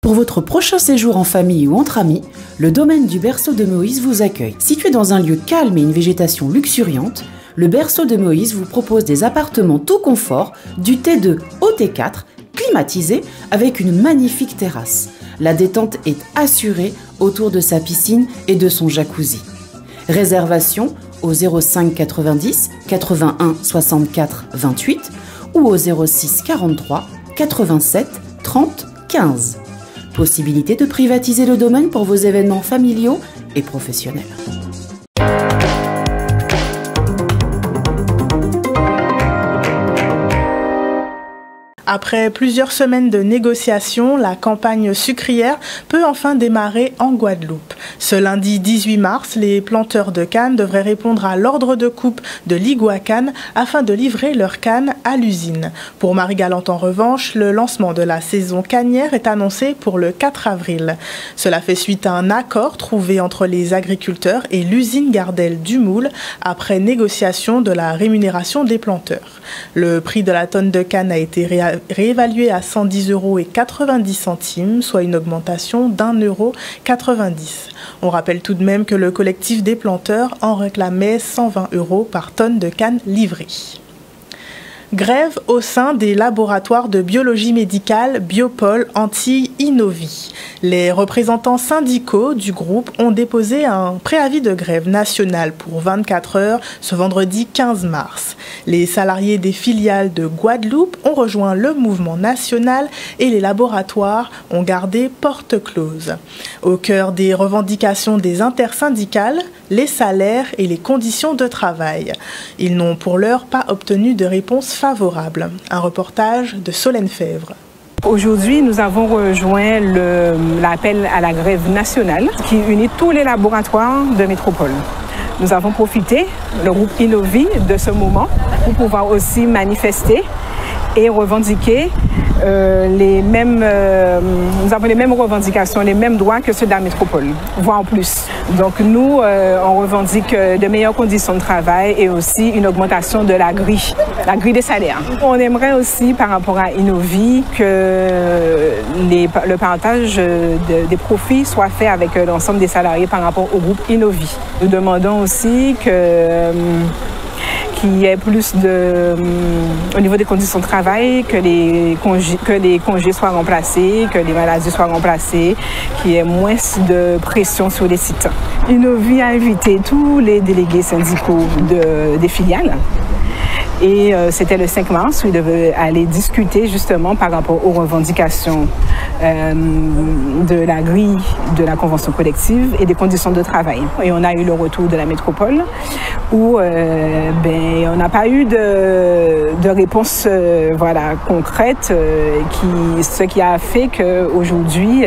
Pour votre prochain séjour en famille ou entre amis, le domaine du Berceau de Moïse vous accueille. Situé dans un lieu calme et une végétation luxuriante, le Berceau de Moïse vous propose des appartements tout confort, du T2 au T4, climatisés avec une magnifique terrasse. La détente est assurée autour de sa piscine et de son jacuzzi. Réservation au 05 90 81 64 28 ou au 06 43 87 30 15. Possibilité de privatiser le domaine pour vos événements familiaux et professionnels. Après plusieurs semaines de négociations, la campagne sucrière peut enfin démarrer en Guadeloupe. Ce lundi 18 mars, les planteurs de canne devraient répondre à l'ordre de coupe de l'Iguacan afin de livrer leurs cannes à l'usine. Pour Marie-Galante, en revanche, le lancement de la saison cannière est annoncé pour le 4 avril. Cela fait suite à un accord trouvé entre les agriculteurs et l'usine Gardel du Moule après négociation de la rémunération des planteurs. Le prix de la tonne de canne a été réévalué à 110,90 €, soit une augmentation d'1,90 €. On rappelle tout de même que le collectif des planteurs en réclamait 120 € par tonne de canne livrée. Grève au sein des laboratoires de biologie médicale Biopôle Antilles Innovi. Les représentants syndicaux du groupe ont déposé un préavis de grève nationale pour 24 heures ce vendredi 15 mars. Les salariés des filiales de Guadeloupe ont rejoint le mouvement national et les laboratoires ont gardé porte close. Au cœur des revendications des intersyndicales, les salaires et les conditions de travail. Ils n'ont pour l'heure pas obtenu de réponse favorable. Un reportage de Solène Fèvre. Aujourd'hui, nous avons rejoint l'appel à la grève nationale qui unit tous les laboratoires de métropole. Nous avons profité, le groupe Innovi, de ce moment pour pouvoir aussi manifester et revendiquer nous avons les mêmes revendications, les mêmes droits que ceux de la métropole, voire plus. Donc nous, on revendique de meilleures conditions de travail et aussi une augmentation de la grille des salaires. On aimerait aussi, par rapport à Innovi, que le partage des profits soit fait avec l'ensemble des salariés par rapport au groupe Innovi. Nous demandons aussi qu'il y ait plus au niveau des conditions de travail, que les congés soient remplacés, que les maladies soient remplacées, qu'il y ait moins de pression sur les sites. Innovi a invité tous les délégués syndicaux des filiales. Et c'était le 5 mars où ils devaient aller discuter justement par rapport aux revendications de la grille de la convention collective et des conditions de travail. Et on a eu le retour de la métropole où on n'a pas eu de réponse concrète, ce qui a fait qu'aujourd'hui,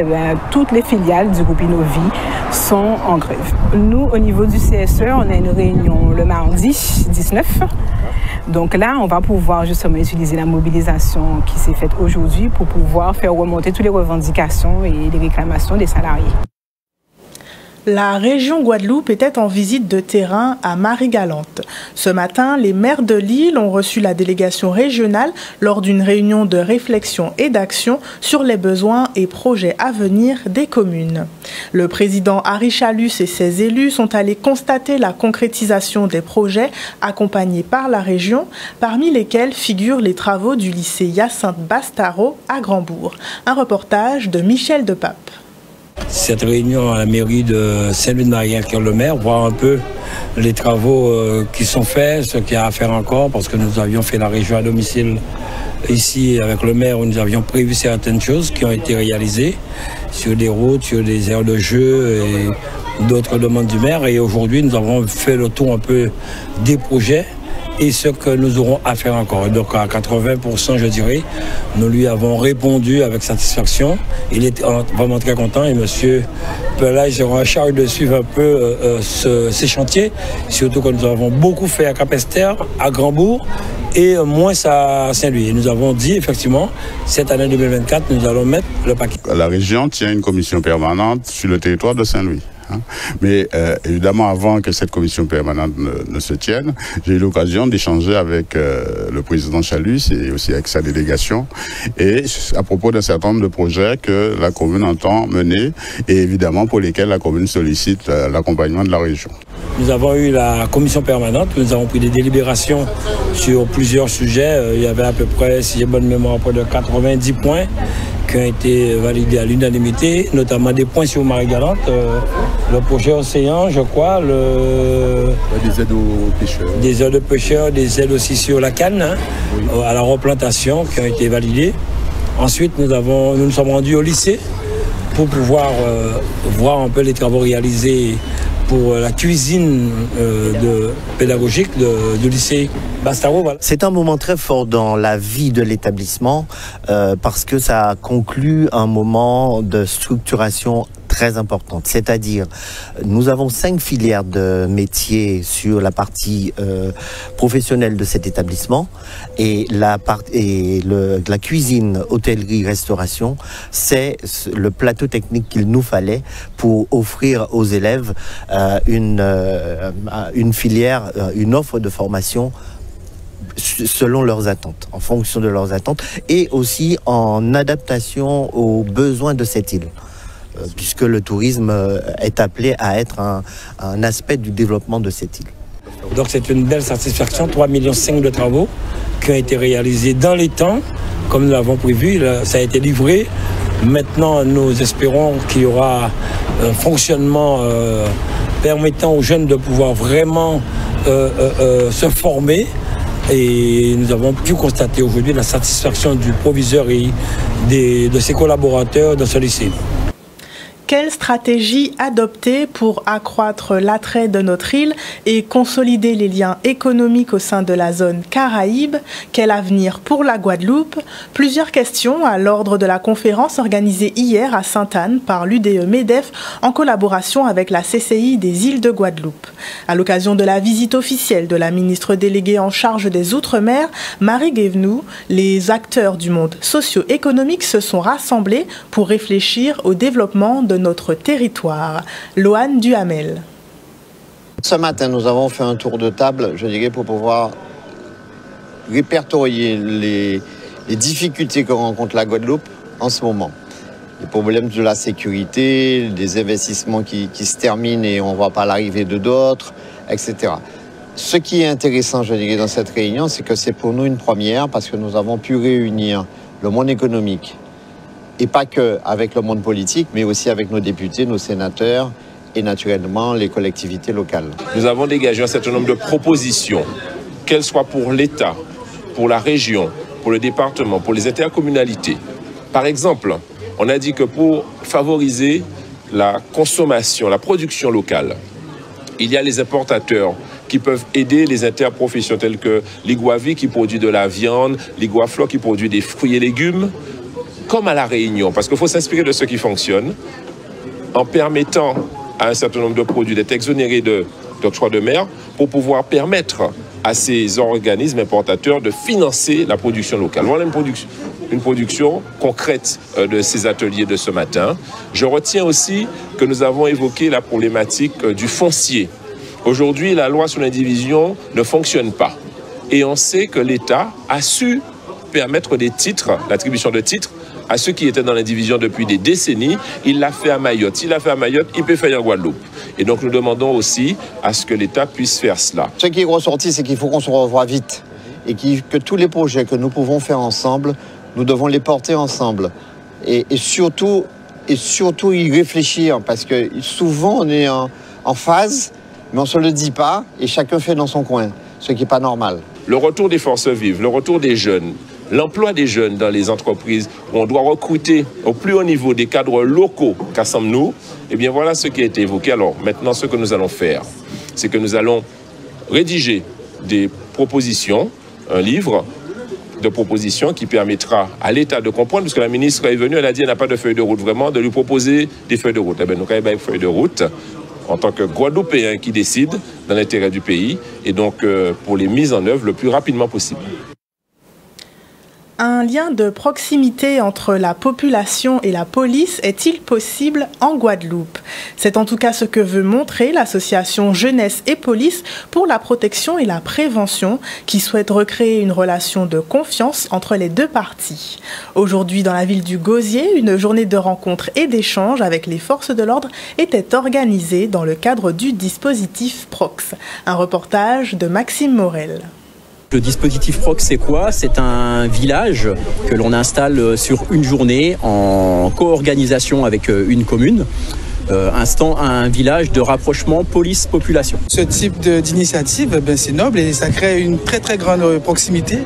toutes les filiales du groupe Innovi sont en grève. Nous, au niveau du CSE, on a une réunion le mardi 19. Donc là, on va pouvoir justement utiliser la mobilisation qui s'est faite aujourd'hui pour pouvoir faire remonter toutes les revendications et les réclamations des salariés. La région Guadeloupe était en visite de terrain à Marie-Galante. Ce matin, les maires de l'île ont reçu la délégation régionale lors d'une réunion de réflexion et d'action sur les besoins et projets à venir des communes. Le président Harry Chalus et ses élus sont allés constater la concrétisation des projets accompagnés par la région, parmi lesquels figurent les travaux du lycée Hyacinthe Bastaro à Grandbourg. Un reportage de Michel Depape. Cette réunion à la mairie de Saint-Louis-de-Marie, qui est le maire, voir un peu les travaux qui sont faits, ce qu'il y a à faire encore, parce que nous avions fait la région à domicile ici avec le maire, où nous avions prévu certaines choses qui ont été réalisées sur des routes, sur des aires de jeu et d'autres demandes du maire. Et aujourd'hui, nous avons fait le tour un peu des projets et ce que nous aurons à faire encore. Et donc à 80%, je dirais, nous lui avons répondu avec satisfaction. Il est vraiment très content et M. Pelage aura à charge de suivre un peu ces chantiers, surtout que nous avons beaucoup fait à Capesterre, à Grandbourg et moins à Saint-Louis. Et nous avons dit effectivement, cette année 2024, nous allons mettre le paquet. La région tient une commission permanente sur le territoire de Saint-Louis, Hein. Mais évidemment, avant que cette commission permanente ne se tienne, j'ai eu l'occasion d'échanger avec le président Chalus et aussi avec sa délégation, et à propos d'un certain nombre de projets que la commune entend mener, et évidemment pour lesquels la commune sollicite l'accompagnement de la région. Nous avons eu la commission permanente, nous avons pris des délibérations sur plusieurs sujets. Il y avait à peu près, si j'ai bonne mémoire, près de 90 points qui ont été validés à l'unanimité, notamment des points sur Marie-Galante, le projet Océan, je crois, des aides aux pêcheurs. Des aides aux pêcheurs, des aides aussi sur la canne, hein, oui, à la replantation, qui ont été validées. Ensuite, nous nous sommes rendus au lycée pour pouvoir voir un peu les travaux réalisés pour la cuisine pédagogique du lycée Bastaro. Voilà. C'est un moment très fort dans la vie de l'établissement parce que ça conclut un moment de structuration très importante. C'est-à-dire, nous avons 5 filières de métiers sur la partie professionnelle de cet établissement, et la cuisine, hôtellerie, restauration, c'est le plateau technique qu'il nous fallait pour offrir aux élèves une filière, une offre de formation selon leurs attentes, en fonction de leurs attentes, et aussi en adaptation aux besoins de cette île, puisque le tourisme est appelé à être un aspect du développement de cette île. Donc c'est une belle satisfaction, 3,5 millions de travaux qui ont été réalisés dans les temps, comme nous l'avons prévu. Ça a été livré. Maintenant, nous espérons qu'il y aura un fonctionnement permettant aux jeunes de pouvoir vraiment se former. Et nous avons pu constater aujourd'hui la satisfaction du proviseur et de ses collaborateurs de ce lycée. Quelle stratégie adopter pour accroître l'attrait de notre île et consolider les liens économiques au sein de la zone Caraïbe? Quel avenir pour la Guadeloupe? Plusieurs questions à l'ordre de la conférence organisée hier à Sainte-Anne par l'UDE-MEDEF en collaboration avec la CCI des îles de Guadeloupe. À l'occasion de la visite officielle de la ministre déléguée en charge des Outre-mer, Marie Guévenoux, les acteurs du monde socio-économique se sont rassemblés pour réfléchir au développement de notre territoire. Loane Duhamel. Ce matin, nous avons fait un tour de table, je dirais, pour pouvoir répertorier les difficultés que rencontre la Guadeloupe en ce moment. Les problèmes de la sécurité, des investissements qui se terminent et on ne voit pas l'arrivée de d'autres, etc. Ce qui est intéressant, je dirais, dans cette réunion, c'est que c'est pour nous une première parce que nous avons pu réunir le monde économique, et pas que avec le monde politique, mais aussi avec nos députés, nos sénateurs et naturellement les collectivités locales. Nous avons dégagé un certain nombre de propositions, qu'elles soient pour l'État, pour la région, pour le département, pour les intercommunalités. Par exemple, on a dit que pour favoriser la consommation, la production locale, il y a les importateurs qui peuvent aider les interprofessions telles que l'Iguavi qui produit de la viande, l'Iguaflo qui produit des fruits et légumes, comme à La Réunion, parce qu'il faut s'inspirer de ce qui fonctionne, en permettant à un certain nombre de produits d'être exonérés d'octroi de mer pour pouvoir permettre à ces organismes importateurs de financer la production locale. Voilà une production concrète de ces ateliers de ce matin. Je retiens aussi que nous avons évoqué la problématique du foncier. Aujourd'hui, la loi sur l'indivision ne fonctionne pas. Et on sait que l'État a su permettre des titres, l'attribution de titres, à ceux qui étaient dans l'indivision depuis des décennies. Il l'a fait à Mayotte. S'il l'a fait à Mayotte, il peut faire en Guadeloupe. Et donc nous demandons aussi à ce que l'État puisse faire cela. Ce qui est ressorti, c'est qu'il faut qu'on se revoie vite et que tous les projets que nous pouvons faire ensemble, nous devons les porter ensemble. Et surtout y réfléchir, parce que souvent on est en phase, mais on ne se le dit pas et chacun fait dans son coin, ce qui n'est pas normal. Le retour des forces vives, le retour des jeunes, l'emploi des jeunes dans les entreprises où on doit recruter au plus haut niveau des cadres locaux qu'assemblons-nous, eh bien voilà ce qui a été évoqué. Alors maintenant, ce que nous allons faire, c'est que nous allons rédiger des propositions, un livre de propositions qui permettra à l'État de comprendre, parce que la ministre est venue, elle a dit qu'elle n'a pas de feuille de route, vraiment, de lui proposer des feuilles de route. Eh bien, nous avons une feuille de route en tant que Guadeloupéens qui décide dans l'intérêt du pays, et donc pour les mises en œuvre le plus rapidement possible. Un lien de proximité entre la population et la police est-il possible en Guadeloupe? C'est en tout cas ce que veut montrer l'association Jeunesse et Police pour la protection et la prévention qui souhaite recréer une relation de confiance entre les deux parties. Aujourd'hui, dans la ville du Gosier, une journée de rencontres et d'échanges avec les forces de l'ordre était organisée dans le cadre du dispositif Prox. Un reportage de Maxime Morel. Le dispositif Prox, c'est quoi? C'est un village que l'on installe sur une journée en co-organisation avec une commune. Un village de rapprochement police-population. Ce type d'initiative, c'est noble et ça crée une très très grande proximité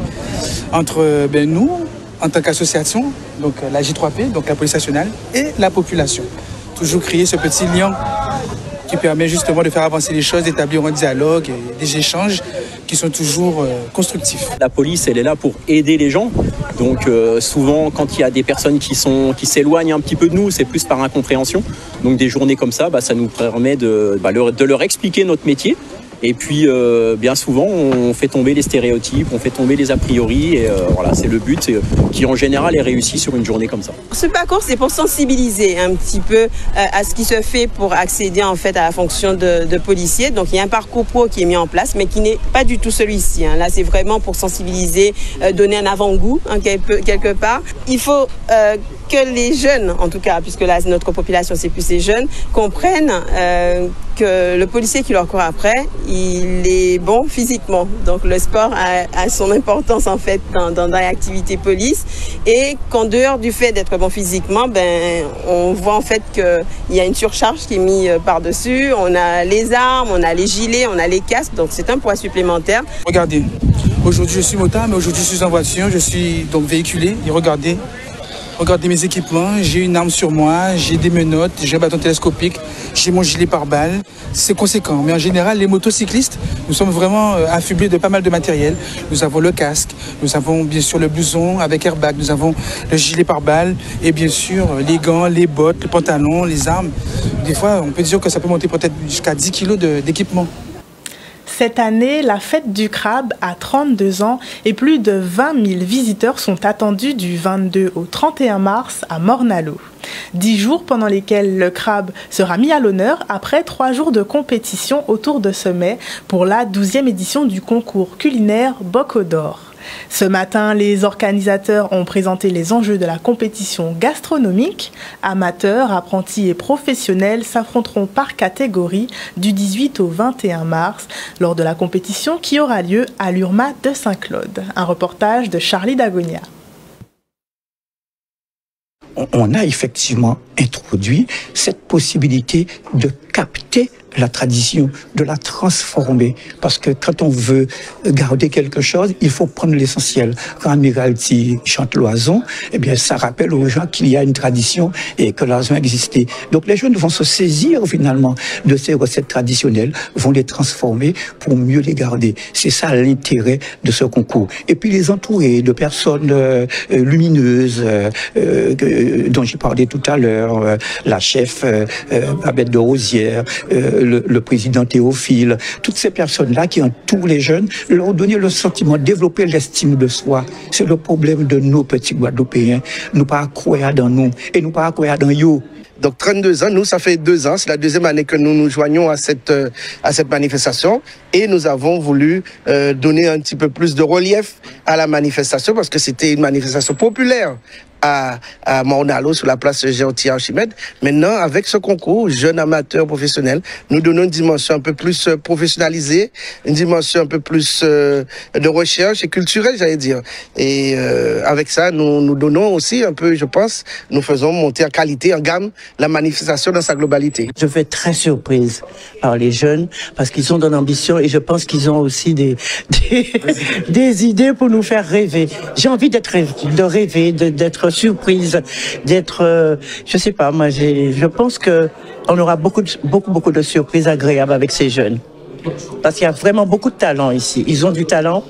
entre nous, en tant qu'association, donc la J3P, donc la police nationale, et la population. Toujours créer ce petit lien qui permet justement de faire avancer les choses, d'établir un dialogue et des échanges qui sont toujours constructifs. La police, elle est là pour aider les gens. Donc souvent, quand il y a des personnes qui s'éloignent un petit peu de nous, c'est plus par incompréhension. Donc des journées comme ça, ça nous permet de leur expliquer notre métier. Et puis, bien souvent, on fait tomber les stéréotypes, on fait tomber les a priori. Et voilà, c'est le but qui, en général, est réussi sur une journée comme ça. Ce parcours, c'est pour sensibiliser un petit peu à ce qui se fait pour accéder, en fait, à la fonction de policier. Donc, il y a un parcours pro qui est mis en place, mais qui n'est pas du tout celui-ci. Là, c'est vraiment pour sensibiliser, donner un avant-goût, quelque part. Il faut que les jeunes, en tout cas, puisque là, notre population, c'est plus les jeunes, comprennent que le policier qui leur court après, il est bon physiquement. Donc le sport a son importance en fait dans l'activité police et qu'en dehors du fait d'être bon physiquement, on voit en fait qu'il y a une surcharge qui est mise par-dessus. On a les armes, on a les gilets, on a les casques, donc c'est un poids supplémentaire. Regardez, aujourd'hui je suis motard, mais aujourd'hui je suis en voiture, je suis donc véhiculé et regardez mes équipements, j'ai une arme sur moi, j'ai des menottes, j'ai un bâton télescopique, j'ai mon gilet pare-balles. C'est conséquent. Mais en général, les motocyclistes, nous sommes vraiment affublés de pas mal de matériel. Nous avons le casque, nous avons bien sûr le blouson avec airbag, nous avons le gilet pare-balles et bien sûr les gants, les bottes, les pantalons, les armes. Des fois, on peut dire que ça peut monter peut-être jusqu'à 10 kilos d'équipement. Cette année, la fête du crabe a 32 ans et plus de 20 000 visiteurs sont attendus du 22 au 31 mars à Morne-à-l'Eau. 10 jours pendant lesquels le crabe sera mis à l'honneur après 3 jours de compétition autour de ce mets pour la 12e édition du concours culinaire Bocaux d'Or. Ce matin, les organisateurs ont présenté les enjeux de la compétition gastronomique. Amateurs, apprentis et professionnels s'affronteront par catégorie du 18 au 21 mars lors de la compétition qui aura lieu à l'Urma de Saint-Claude. Un reportage de Charlie Dagonia. On a effectivement introduit cette possibilité de capter la tradition, de la transformer. Parce que quand on veut garder quelque chose, il faut prendre l'essentiel. Quand Admiralty chante l'oison, eh bien, ça rappelle aux gens qu'il y a une tradition et que l'oison existait. Donc les jeunes vont se saisir finalement de ces recettes traditionnelles, vont les transformer pour mieux les garder. C'est ça l'intérêt de ce concours. Et puis les entourer de personnes lumineuses, dont j'ai parlé tout à l'heure, la chef Babette de Rosière, le président Théophile, toutes ces personnes-là qui entourent les jeunes, leur donner le sentiment, développer l'estime de soi. C'est le problème de nos petits Guadeloupéens. Nous pas croire dans nous et nous pas croire dans eux. Donc 32 ans, nous, ça fait 2 ans, c'est la 2e année que nous nous joignons à cette manifestation et nous avons voulu donner un petit peu plus de relief à la manifestation parce que c'était une manifestation populaire à Morne-à-l'Eau sur la place Géantier-Archimède. Maintenant, avec ce concours, jeunes amateurs professionnels, nous donnons une dimension un peu plus professionnalisée, une dimension un peu plus de recherche et culturelle, j'allais dire. Et avec ça, nous donnons aussi un peu, je pense, nous faisons monter en qualité, en gamme, la manifestation dans sa globalité. Je vais être très surprise par les jeunes parce qu'ils ont de l'ambition et je pense qu'ils ont aussi des idées pour nous faire rêver. J'ai envie d'être d'être surprise, d'être, je sais pas, moi, je pense que on aura beaucoup de surprises agréables avec ces jeunes. Parce qu'il y a vraiment beaucoup de talent ici. Ils ont du talent.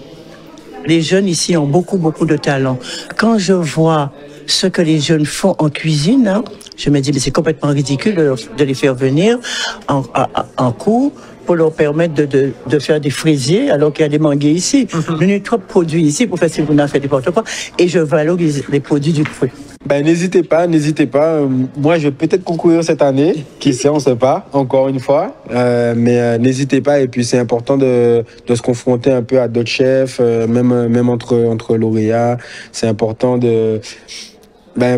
Les jeunes ici ont beaucoup de talent. Quand je vois ce que les jeunes font en cuisine, je me dis, mais c'est complètement ridicule de les faire venir en cours pour leur permettre de faire des fraisiers alors qu'il y a des manguiers ici. Nous avons trop de produits ici pour faire ce qu'on a fait n'importe quoi. Et je valorise les produits du fruit. Ben, n'hésitez pas. Moi, je vais peut-être concourir cette année. Qui sait, on ne sait pas, encore une fois. Mais n'hésitez pas. Et puis, c'est important de se confronter un peu à d'autres chefs, même entre lauréats. C'est important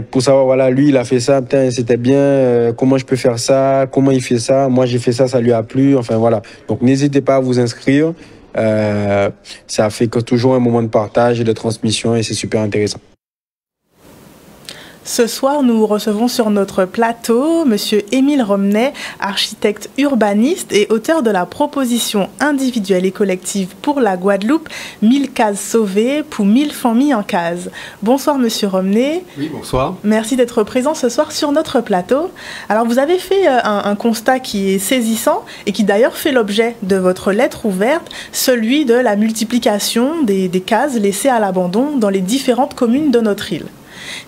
pour savoir, voilà, lui, il a fait ça, putain, c'était bien, comment je peux faire ça, comment il fait ça, moi j'ai fait ça, ça lui a plu, enfin voilà. Donc n'hésitez pas à vous inscrire. Ça fait toujours un moment de partage et de transmission et c'est super intéressant. Ce soir, nous recevons sur notre plateau Monsieur Émile Romney, architecte urbaniste et auteur de la proposition individuelle et collective pour la Guadeloupe, 1000 cases sauvées pour 1000 familles en case. Bonsoir Monsieur Romney. Oui, bonsoir. Merci d'être présent ce soir sur notre plateau. Alors vous avez fait un constat qui est saisissant et qui d'ailleurs fait l'objet de votre lettre ouverte, celui de la multiplication des cases laissées à l'abandon dans les différentes communes de notre île.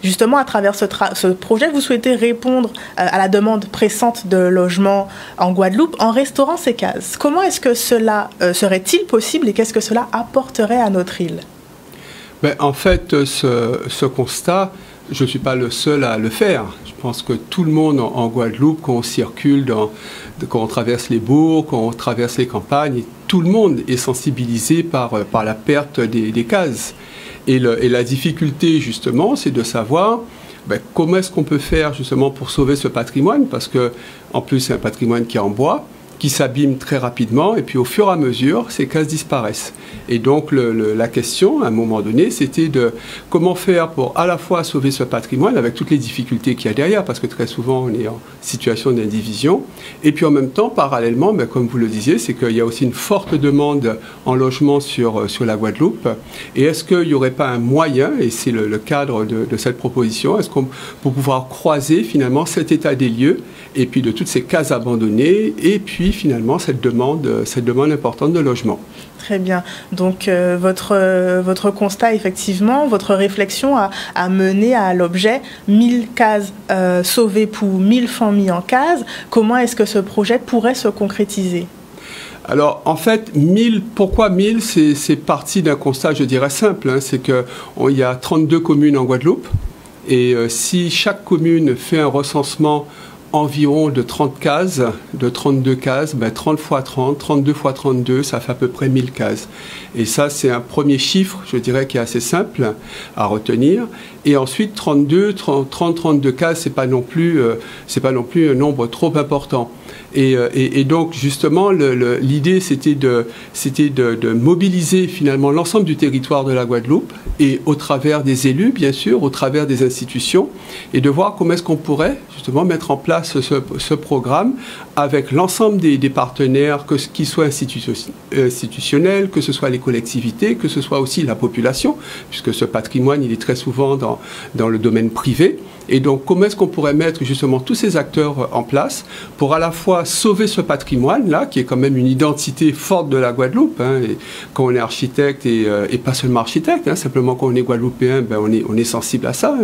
Justement, à travers ce projet, vous souhaitez répondre à la demande pressante de logement en Guadeloupe en restaurant ces cases. Comment est-ce que cela serait-il possible et qu'est-ce que cela apporterait à notre île? En fait, ce constat, je ne suis pas le seul à le faire. Je pense que tout le monde en Guadeloupe, quand on circule, quand on traverse les bourgs, quand on traverse les campagnes, tout le monde est sensibilisé par la perte des cases. Et la difficulté, justement, c'est de savoir comment est-ce qu'on peut faire, justement, pour sauver ce patrimoine, parce que, en plus, c'est un patrimoine qui est en bois, qui s'abîme très rapidement, et puis au fur et à mesure, ces cases disparaissent. Et donc, la question, à un moment donné, c'était de comment faire pour à la fois sauver ce patrimoine, avec toutes les difficultés qu'il y a derrière, parce que très souvent, on est en situation d'indivision, et puis en même temps, parallèlement, comme vous le disiez, c'est qu'il y a aussi une forte demande en logement sur la Guadeloupe, et est-ce qu'il n'y aurait pas un moyen, et c'est le cadre de cette proposition, est-ce qu'on pour pouvoir croiser, finalement, cet état des lieux, et puis de toutes ces cases abandonnées, et puis finalement cette demande importante de logement. Très bien. Donc votre constat, effectivement, votre réflexion a mené à l'objet 1000 cases sauvées pour 1000 familles en case. Comment est-ce que ce projet pourrait se concrétiser? Alors, en fait, 1000, pourquoi 1000? C'est parti d'un constat, je dirais, simple. C'est qu'il y a 32 communes en Guadeloupe. Et si chaque commune fait un recensement environ de 30 cases, de 32 cases, 30 x 30, 32 x 32, ça fait à peu près 1000 cases. Et ça, c'est un premier chiffre, je dirais, qui est assez simple à retenir. Et ensuite, 32 cases, c'est pas non plus un nombre trop important. Et donc, justement, l'idée, c'était de mobiliser finalement l'ensemble du territoire de la Guadeloupe et au travers des élus, bien sûr, au travers des institutions, et de voir comment est-ce qu'on pourrait justement mettre en place ce programme avec l'ensemble des partenaires, qu'ils soient institutionnels, que ce soit les collectivités, que ce soit aussi la population, puisque ce patrimoine, il est très souvent dans le domaine privé. Et donc, comment est-ce qu'on pourrait mettre justement tous ces acteurs en place pour à la fois sauver ce patrimoine-là, qui est quand même une identité forte de la Guadeloupe, et quand on est architecte et pas seulement architecte, simplement quand on est guadeloupéen, on est sensible à ça.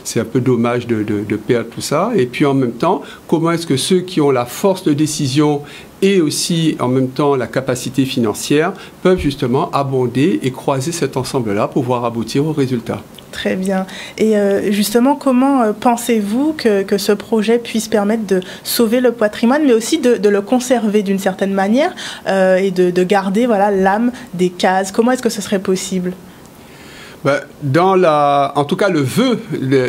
C'est un peu dommage de perdre tout ça. Et puis en même temps, comment est-ce que ceux qui ont la force de décision et aussi en même temps la capacité financière peuvent justement abonder et croiser cet ensemble-là pour pouvoir aboutir au résultat. Très bien. Et justement, comment pensez-vous que ce projet puisse permettre de sauver le patrimoine, mais aussi de le conserver d'une certaine manière et de garder l'âme des cases? Comment est-ce que ce serait possible? En tout cas, le vœu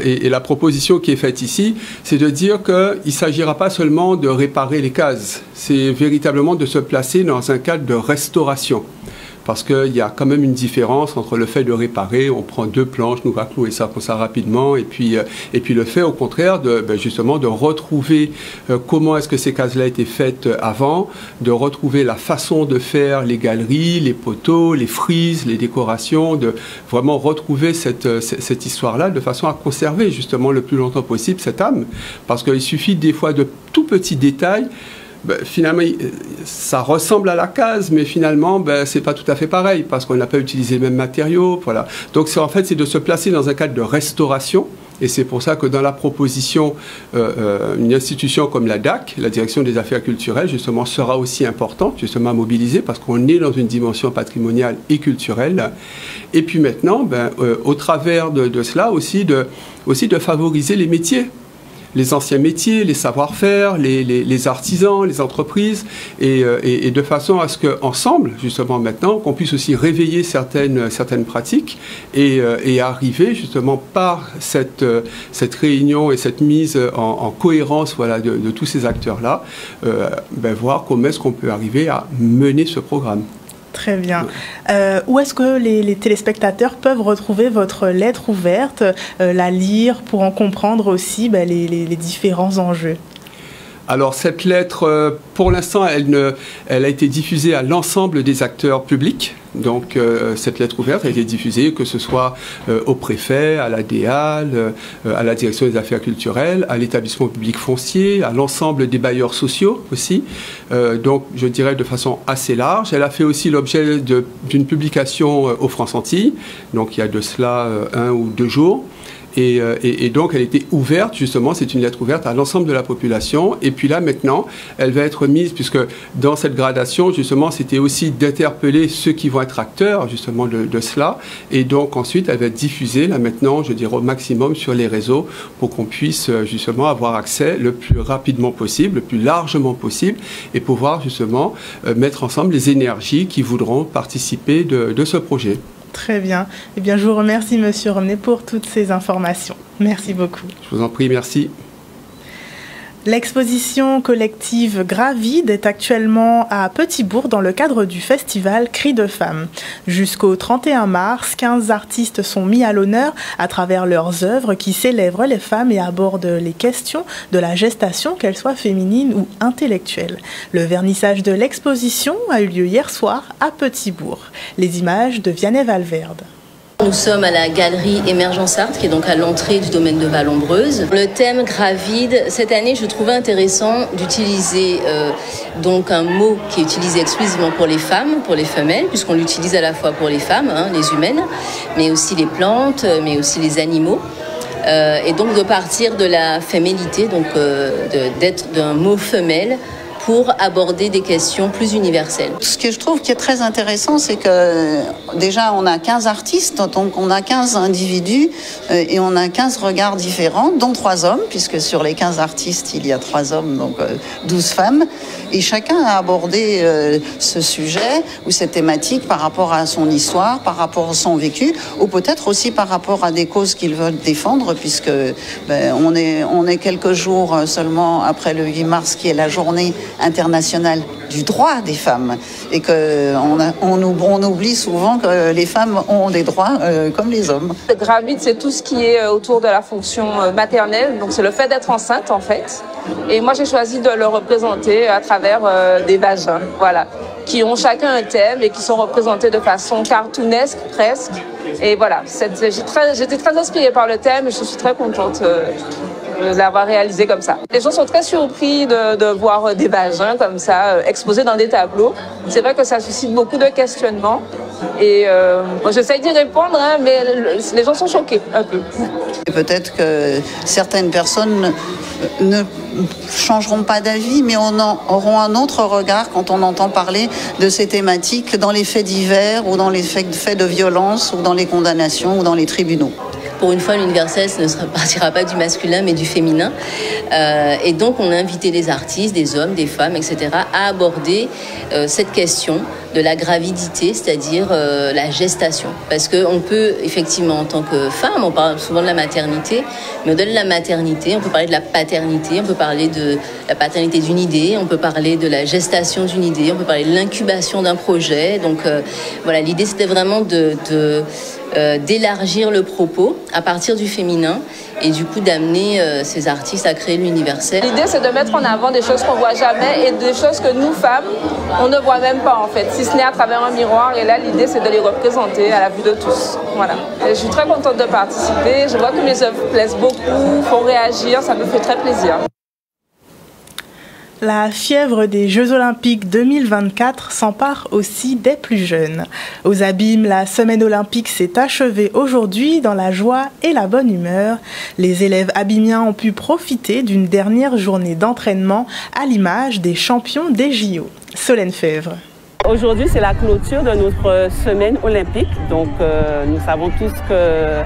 et la proposition qui est faite ici, c'est de dire qu'il ne s'agira pas seulement de réparer les cases, c'est véritablement de se placer dans un cadre de restauration. Parce qu'il y a quand même une différence entre le fait de réparer, on prend 2 planches, nous va clouer ça comme ça rapidement, et puis le fait au contraire justement de retrouver comment est-ce que ces cases-là étaient faites avant, de retrouver la façon de faire les galeries, les poteaux, les frises, les décorations, de vraiment retrouver cette histoire-là de façon à conserver justement le plus longtemps possible cette âme. Parce qu'il suffit des fois de tout petits détails. Finalement, ça ressemble à la case, mais finalement, c'est pas tout à fait pareil, parce qu'on n'a pas utilisé les mêmes matériaux. Voilà. Donc, en fait, c'est de se placer dans un cadre de restauration Et c'est pour ça que dans la proposition, une institution comme la DAC, la Direction des Affaires culturelles, justement, sera aussi importante, justement, à mobiliser, parce qu'on est dans une dimension patrimoniale et culturelle. Et puis maintenant, au travers de cela, aussi de favoriser les métiers. Les anciens métiers, les savoir-faire, les artisans, les entreprises, et de façon à ce qu'ensemble, justement maintenant, qu'on puisse aussi réveiller certaines pratiques et arriver justement par cette réunion et cette mise en cohérence, voilà, de tous ces acteurs-là, voir comment est-ce qu'on peut arriver à mener ce programme. Très bien. Où est-ce que les téléspectateurs peuvent retrouver votre lettre ouverte, la lire pour en comprendre aussi les différents enjeux? Alors cette lettre, pour l'instant, elle a été diffusée à l'ensemble des acteurs publics. Donc cette lettre ouverte a été diffusée, que ce soit au préfet, à la DEAL, à la Direction des Affaires culturelles, à l'établissement public foncier, à l'ensemble des bailleurs sociaux aussi. Donc je dirais de façon assez large. Elle a fait aussi l'objet d'une publication au France Antilles, donc il y a de cela 1 ou 2 jours. Et donc, elle était ouverte, justement, c'est une lettre ouverte à l'ensemble de la population. Et puis là, maintenant, elle va être mise, puisque dans cette gradation, justement, c'était aussi d'interpeller ceux qui vont être acteurs, justement, de cela. Et donc, ensuite, elle va être diffusée, là, maintenant, je dirais, au maximum sur les réseaux pour qu'on puisse, justement, avoir accès le plus rapidement possible, le plus largement possible, et pouvoir, justement, mettre ensemble les énergies qui voudront participer de ce projet. Très bien. Eh bien, je vous remercie, Monsieur Romney, pour toutes ces informations. Merci beaucoup. Je vous en prie, merci. L'exposition collective Gravide est actuellement à Petit-Bourg dans le cadre du festival Cris de femmes. Jusqu'au 31 mars, 15 artistes sont mis à l'honneur à travers leurs œuvres qui célèbrent les femmes et abordent les questions de la gestation, qu'elles soient féminines ou intellectuelles. Le vernissage de l'exposition a eu lieu hier soir à Petit-Bourg. Les images de Vianney Valverde. Nous sommes à la galerie Émergence Art, qui est donc à l'entrée du domaine de Vallombreuse. Le thème Gravide, cette année, je trouvais intéressant d'utiliser donc un mot qui est utilisé exclusivement pour les femmes, pour les femelles, puisqu'on l'utilise à la fois pour les femmes, les humaines, mais aussi les plantes, mais aussi les animaux. Et donc de partir de la féminité, donc d'être d'un mot femelle, pour aborder des questions plus universelles. Ce que je trouve qui est très intéressant, c'est que déjà on a 15 artistes, donc on a 15 individus et on a 15 regards différents, dont 3 hommes, puisque sur les 15 artistes, il y a 3 hommes, donc 12 femmes. Et chacun a abordé ce sujet ou cette thématique par rapport à son histoire, par rapport à son vécu, ou peut-être aussi par rapport à des causes qu'ils veulent défendre, puisque on est quelques jours seulement après le 8 mars, qui est la journée internationale du droit des femmes, et qu'on oublie souvent que les femmes ont des droits comme les hommes. Gravide, c'est tout ce qui est autour de la fonction maternelle, donc c'est le fait d'être enceinte en fait. Et moi j'ai choisi de le représenter à travers des vagins, voilà, qui ont chacun un thème et qui sont représentés de façon cartoonesque presque. Et voilà, j'étais très inspirée par le thème et je suis très contente de l'avoir réalisé comme ça. Les gens sont très surpris de voir des vagins comme ça exposés dans des tableaux. C'est vrai que ça suscite beaucoup de questionnements et moi j'essaye d'y répondre, mais les gens sont choqués un peu. Et peut-être que certaines personnes ne changeront pas d'avis, mais auront un autre regard quand on entend parler de ces thématiques dans les faits divers ou dans les faits de violence ou dans les condamnations ou dans les tribunaux. Pour une fois, l'universel ne partira pas du masculin, mais du féminin. Et donc, on a invité des artistes, des hommes, des femmes, etc., à aborder cette question de la gravidité, c'est-à-dire la gestation. Parce qu'on peut, effectivement, en tant que femme, on parle souvent de la maternité, mais au-delà de la maternité, on peut parler de la paternité, on peut parler de la paternité d'une idée, on peut parler de la gestation d'une idée, on peut parler de l'incubation d'un projet. Donc, voilà, l'idée, c'était vraiment d'élargir le propos à partir du féminin et du coup d'amener ces artistes à créer l'universel. L'idée c'est de mettre en avant des choses qu'on voit jamais et des choses que nous femmes on ne voit même pas en fait, si ce n'est à travers un miroir, et là l'idée c'est de les représenter à la vue de tous. Voilà. Et je suis très contente de participer, je vois que mes œuvres plaisent beaucoup, font réagir, ça me fait très plaisir. La fièvre des Jeux Olympiques 2024 s'empare aussi des plus jeunes. Aux Abîmes, la semaine olympique s'est achevée aujourd'hui dans la joie et la bonne humeur. Les élèves abîmiens ont pu profiter d'une dernière journée d'entraînement à l'image des champions des JO. Solène Fèvre. Aujourd'hui, c'est la clôture de notre semaine olympique. Donc, nous savons tous que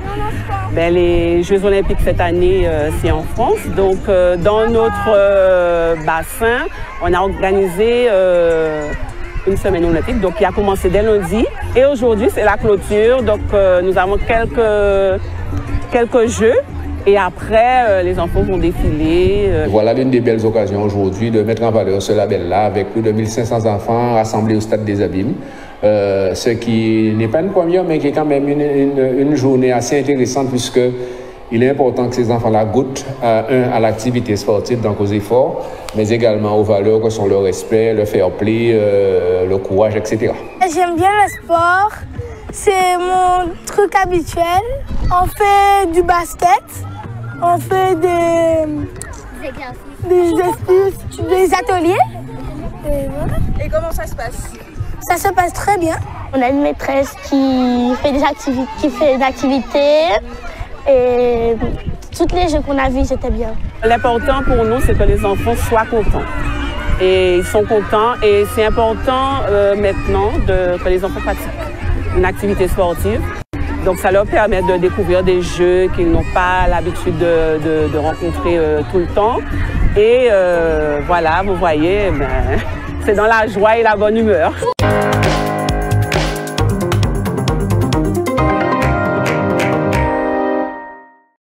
les Jeux olympiques cette année, c'est en France. Donc, dans notre bassin, on a organisé une semaine olympique donc, qui a commencé dès lundi. Et aujourd'hui, c'est la clôture. Donc, nous avons quelques jeux. Et après, les enfants vont défiler. Voilà l'une des belles occasions aujourd'hui de mettre en valeur ce label-là avec plus de 1500 enfants rassemblés au Stade des Abîmes. Ce qui n'est pas une première, mais qui est quand même une journée assez intéressante puisque il est important que ces enfants-là goûtent à l'activité sportive, donc aux efforts, mais également aux valeurs que sont le respect, le fair play, le courage, etc. J'aime bien le sport. C'est mon truc habituel. On fait du basket, on fait des exercices, des ateliers. Et voilà. Et comment ça se passe? Ça se passe très bien. On a une maîtresse qui fait des activités et toutes les jeux qu'on a vus, c'était bien. L'important pour nous, c'est que les enfants soient contents. Et ils sont contents et c'est important maintenant que les enfants pratiquent une activité sportive. Donc ça leur permet de découvrir des jeux qu'ils n'ont pas l'habitude de rencontrer tout le temps. Et voilà, vous voyez, c'est dans la joie et la bonne humeur.